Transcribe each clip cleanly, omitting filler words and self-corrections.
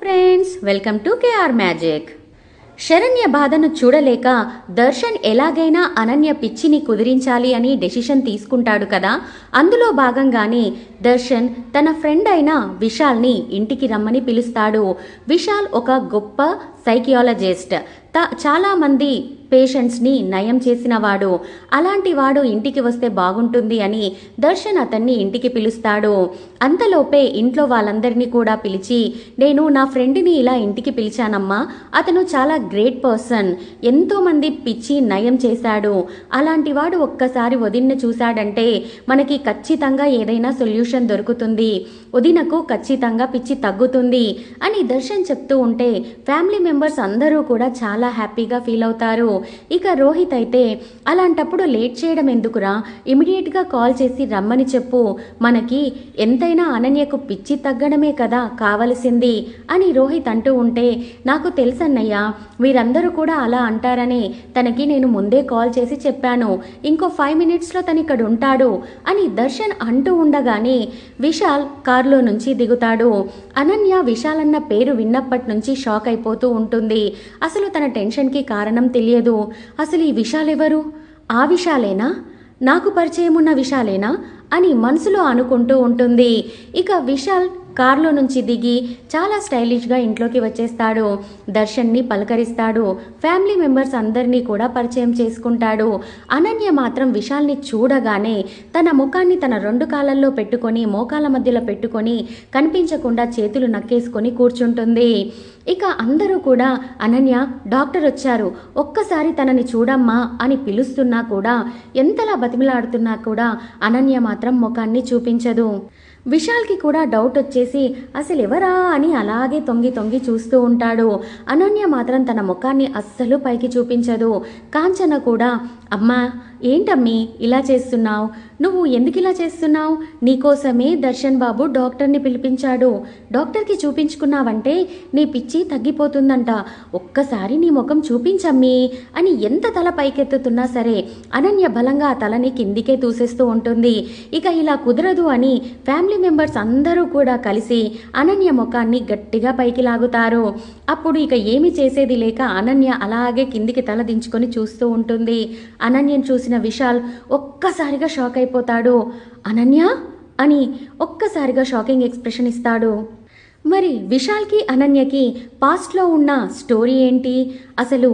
Friends, welcome to KR magic. Sharanya బాధను చూడలేక దర్శన్ ఎలాగైనా అనన్య పిచ్చిని కుదిరించాలి అని డెసిషన్ తీసుకుంటాడు కదా. అందులో భాగంగానే దర్శన్ తన ఫ్రెండ్ అయిన విశాల్ని ఇంటికి రమ్మని పిలుస్తాడు. విశాల్ ఒక గొప్ప సైకియాలజిస్ట్, చాలా మంది పేషెంట్స్ని నయం చేసినవాడు. అలాంటి వాడు ఇంటికి వస్తే బాగుంటుంది అని దర్శన్ అతన్ని ఇంటికి పిలుస్తాడు. అంతలోపే ఇంట్లో వాళ్ళందరినీ కూడా పిలిచి, నేను నా ఫ్రెండ్ని ఇలా ఇంటికి పిలిచానమ్మా, అతను చాలా గ్రేట్ పర్సన్, ఎంతోమంది పిచ్చి నయం చేశాడు. అలాంటి వాడు ఒక్కసారి వదిన్ని చూశాడంటే మనకి ఖచ్చితంగా ఏదైనా సొల్యూషన్ దొరుకుతుంది, వదినకు ఖచ్చితంగా పిచ్చి తగ్గుతుంది అని దర్శన్ చెప్తూ ఉంటే ఫ్యామిలీ మెంబర్స్ అందరూ కూడా చాలా హ్యాపీగా ఫీల్ అవుతారు. ఇక రోహిత్ అయితే, అలాంటప్పుడు లేట్ చేయడం ఎందుకురా, ఇమిడియట్గా కాల్ చేసి రమ్మని చెప్పు, మనకి ఎంతైనా అనన్యకు పిచ్చి తగ్గడమే కదా కావలసింది అని రోహిత్ అంటూ ఉంటే, నాకు తెలుసన్నయ్యా, మీరందరూ కూడా అలా అంటారని తనకి నేను ముందే కాల్ చేసి చెప్పాను, ఇంకో 5 minutesలో తను ఇక్కడ ఉంటాడు అని దర్శన్ అంటూ ఉండగానే విశాల్ కారులో నుంచి దిగుతాడు. అనన్య విశాల్ అన్న పేరు విన్నప్పటి నుంచి షాక్ అయిపోతూ ఉంటుంది. అసలు తన టెన్షన్కి కారణం తెలియదు. అసలు ఈ విశాల్ ఎవరు? ఆ విశాలేనా? నాకు పరిచయం ఉన్న విశాలేనా అని మనసులో అనుకుంటూ ఉంటుంది. ఇక విశాల్ కార్లో నుంచి దిగి చాలా స్టైలిష్గా ఇంట్లోకి వచ్చేస్తాడు. దర్శన్ని పలకరిస్తాడు. ఫ్యామిలీ మెంబర్స్ అందరినీ కూడా పరిచయం చేసుకుంటాడు. అనన్య మాత్రం విశాల్ని చూడగానే తన ముఖాన్ని తన 2 కాళ్ళల్లో పెట్టుకొని మోకాల మధ్యలో పెట్టుకొని కనిపించకుండా చేతులు నక్కేసుకొని కూర్చుంటుంది. ఇక అందరూ కూడా, అనన్య డాక్టర్ వచ్చారు, ఒక్కసారి తనని చూడమ్మా అని పిలుస్తున్నా కూడా, ఎంతలా బతిమిలాడుతున్నా కూడా అనన్య మాత్రం ముఖాన్ని చూపించదు. విశాల్కి కూడా డౌట్ వచ్చేసి అసలు ఎవరా అని అలాగే తొంగి తొంగి చూస్తూ ఉంటాడు. అనన్య మాత్రం తన ముఖాన్ని అస్సలు పైకి చూపించదు. కాంచన కూడా, అమ్మా ఏంటమ్మీ ఇలా చేస్తున్నావు, నువ్వు ఎందుకు ఇలా చేస్తున్నావు, నీకోసమే దర్శన్ బాబు డాక్టర్ని పిలిపించాడు, డాక్టర్కి చూపించుకున్నావంటే నీ పిచ్చి తగ్గిపోతుందంట, ఒక్కసారి నీ ముఖం చూపించమ్మీ అని ఎంత తల పైకెత్తుతున్నా సరే అనన్య బలంగా ఆ తలని కిందికే తూసేస్తూ ఉంటుంది. ఇక ఇలా కుదరదు అని ఫ్యామిలీ మెంబర్స్ అందరూ కూడా కలిసి అనన్య ముఖాన్ని గట్టిగా పైకి లాగుతారు. అప్పుడు ఇక ఏమి చేసేది లేక అనన్య అలాగే కిందికి తల దించుకొని చూస్తూ ఉంటుంది. అనన్యను చూసిన విశాల్ ఒక్కసారిగా షాక్ అయిపోతాడు. అనన్య అని ఒక్కసారిగా షాకింగ్ ఎక్స్ప్రెషన్ ఇస్తాడు. మరి విశాల్కి అనన్యకి పాస్ట్లో ఉన్న స్టోరీ ఏంటి? అసలు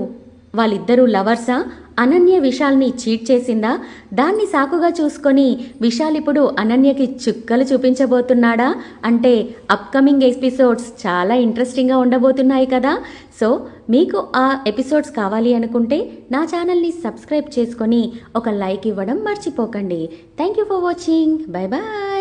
వాళ్ళిద్దరూ లవర్సా? అనన్య విశాల్ని చీట్ చేసిందా? దాన్ని సాకుగా చూసుకొని విశాల్ ఇప్పుడు అనన్యకి చుక్కలు చూపించబోతున్నాడా? అంటే అప్కమింగ్ ఎపిసోడ్స్ చాలా ఇంట్రెస్టింగ్గా ఉండబోతున్నాయి కదా. సో మీకు ఆ ఎపిసోడ్స్ కావాలి అనుకుంటే నా ఛానల్ని సబ్స్క్రైబ్ చేసుకొని ఒక లైక్ ఇవ్వడం మర్చిపోకండి. Thank you for watching. Bye bye.